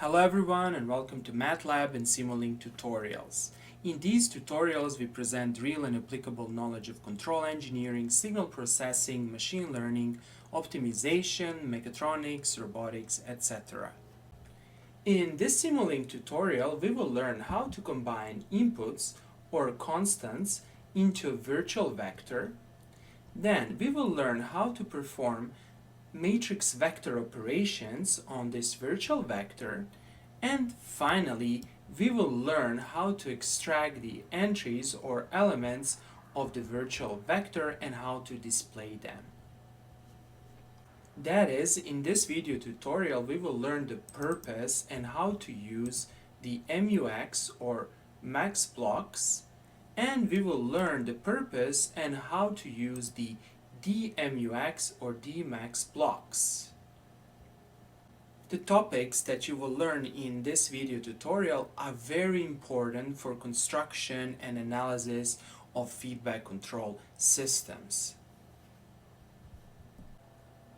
Hello everyone and welcome to MATLAB and Simulink tutorials. In these tutorials we present real and applicable knowledge of control engineering, signal processing, machine learning, optimization, mechatronics, robotics, etc. In this Simulink tutorial we will learn how to combine inputs or constants into a virtual vector. Then we will learn how to perform matrix vector operations on this virtual vector, and finally we will learn how to extract the entries or elements of the virtual vector and how to display them. That is, in this video tutorial we will learn the purpose and how to use the MUX or max blocks, and we will learn the purpose and how to use the DMUX or DMAX blocks. The topics that you will learn in this video tutorial are very important for construction and analysis of feedback control systems.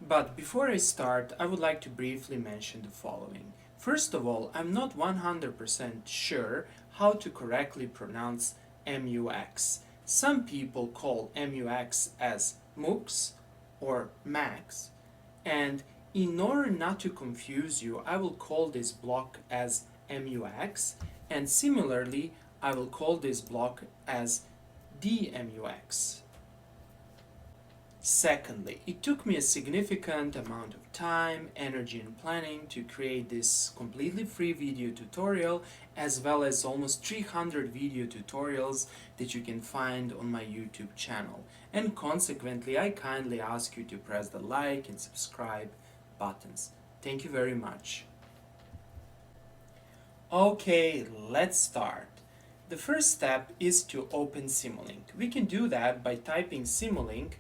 But before I start, I would like to briefly mention the following. First of all, I'm not 100% sure how to correctly pronounce MUX. Some people call MUX as Mux or Max, and in order not to confuse you, I will call this block as MUX, and similarly I will call this block as DMUX. Secondly, it took me a significant amount of time, energy and planning to create this completely free video tutorial, as well as almost 300 video tutorials that you can find on my YouTube channel. And consequently, I kindly ask you to press the like and subscribe buttons. Thank you very much. Okay, let's start. The first step is to open Simulink. We can do that by typing Simulink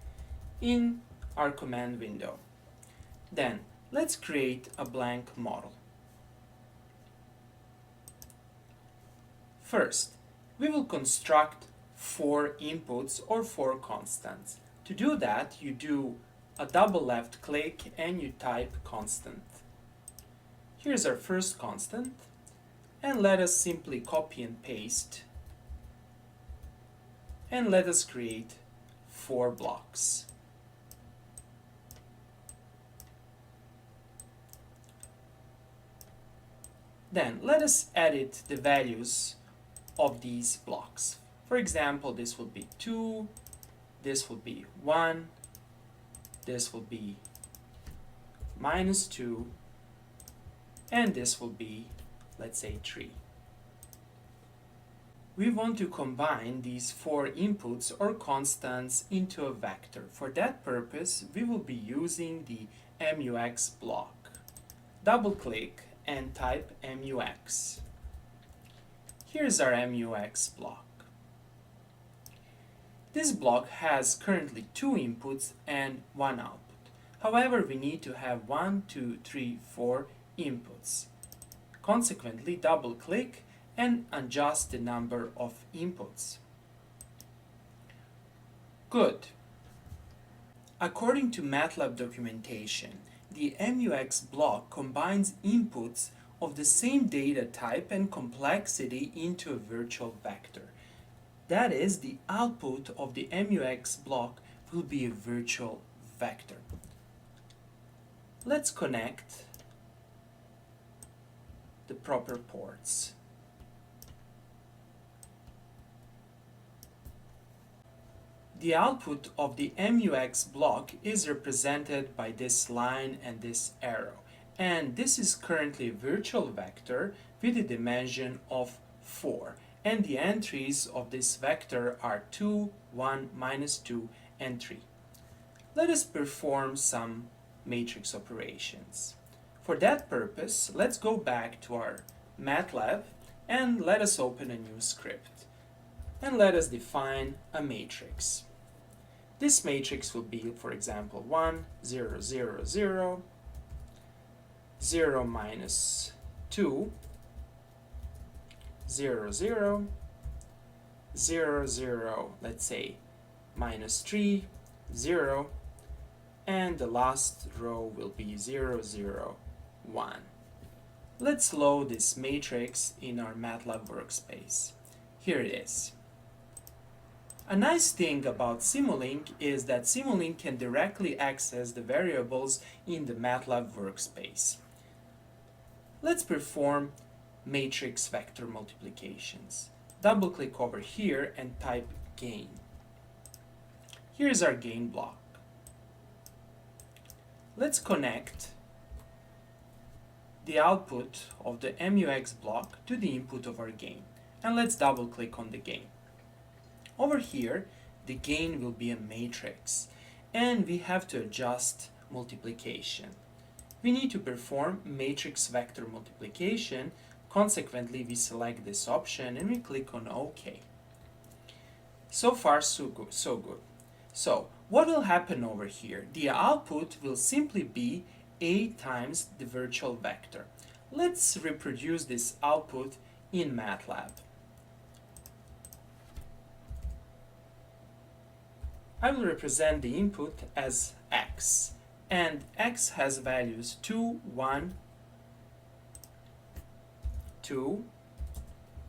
in our command window. Then let's create a blank model. First, we will construct 4 inputs or 4 constants. To do that, you do a double left click and you type constant. Here's our first constant, and let us simply copy and paste, and let us create 4 blocks. Then let us edit the values of these blocks. For example, this will be 2, this will be 1, this will be -2, and this will be, let's say, 3. We want to combine these 4 inputs or constants into a vector. For that purpose, we will be using the MUX block. Double click and type MUX. Here's our MUX block. This block has currently 2 inputs and 1 output. However, we need to have 1, 2, 3, 4 inputs. Consequently, double click and adjust the number of inputs. Good. According to MATLAB documentation, the MUX block combines inputs of the same data type and complexity into a virtual vector. That is, the output of the MUX block will be a virtual vector. Let's connect the proper ports. The output of the MUX block is represented by this line and this arrow, and this is currently a virtual vector with a dimension of 4, and the entries of this vector are 2, 1, -2, and 3. Let us perform some matrix operations. For that purpose, let's go back to our MATLAB and let us open a new script. And let us define a matrix. This matrix will be, for example, 1, 0, 0, 0, 0, -2, 0, 0, 0, 0, let's say -3, 0, and the last row will be 0, 0, 1. Let's load this matrix in our MATLAB workspace. Here it is. A nice thing about Simulink is that Simulink can directly access the variables in the MATLAB workspace. Let's perform matrix vector multiplications. Double-click over here and type gain. Here's our gain block. Let's connect the output of the MUX block to the input of our gain. And let's double-click on the gain. Over here, the gain will be a matrix, and we have to adjust multiplication. We need to perform matrix vector multiplication. Consequently, we select this option and we click on OK. So far, so good. So, what will happen over here? The output will simply be A times the virtual vector. Let's reproduce this output in MATLAB. I will represent the input as x, and x has values 2, 1, 2,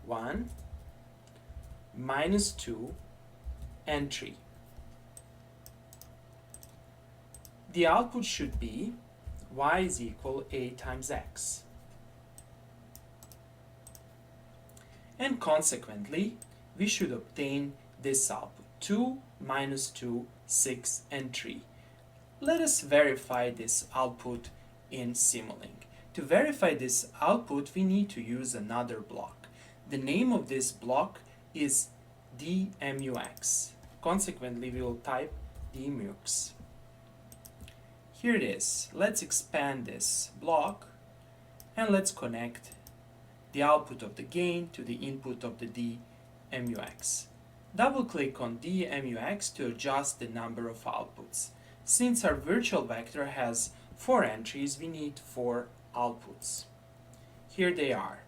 1, minus 2, and 3. The output should be y is equal a times x. And consequently, we should obtain this output, 2, minus 2, 6, and 3. Let us verify this output in Simulink. To verify this output, we need to use another block. The name of this block is Demux. Consequently, we will type Demux. Here it is. Let's expand this block and let's connect the output of the gain to the input of the Demux. Double-click on Demux to adjust the number of outputs. Since our virtual vector has 4 entries, we need 4 outputs. Here they are.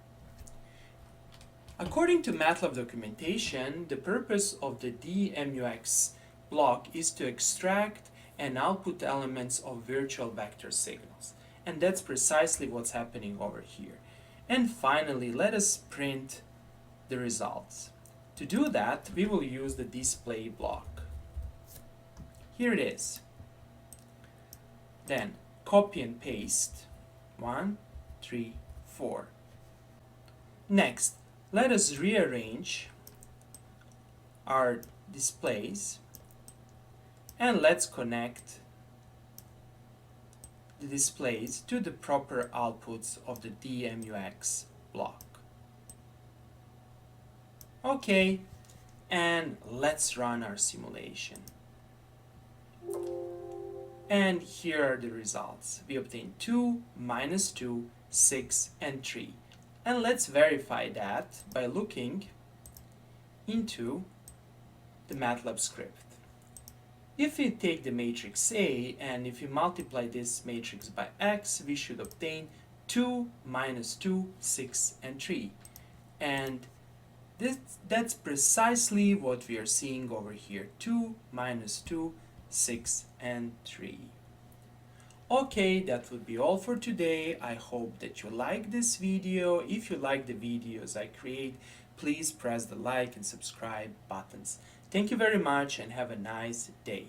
According to MATLAB documentation, the purpose of the Demux block is to extract and output elements of virtual vector signals. And that's precisely what's happening over here. And finally, let us print the results. To do that, we will use the display block. Here it is. Then copy and paste 1, 3, 4. Next, let us rearrange our displays and let's connect the displays to the proper outputs of the Demux block. Okay, and let's run our simulation. And here are the results. We obtained 2, minus 2, 6, and 3. And let's verify that by looking into the MATLAB script. If we take the matrix A and if we multiply this matrix by x, we should obtain 2, minus 2, 6, and 3. And that's precisely what we are seeing over here. 2, minus 2, 6, and 3. Okay, that would be all for today. I hope that you like this video. If you like the videos I create, please press the like and subscribe buttons. Thank you very much and have a nice day.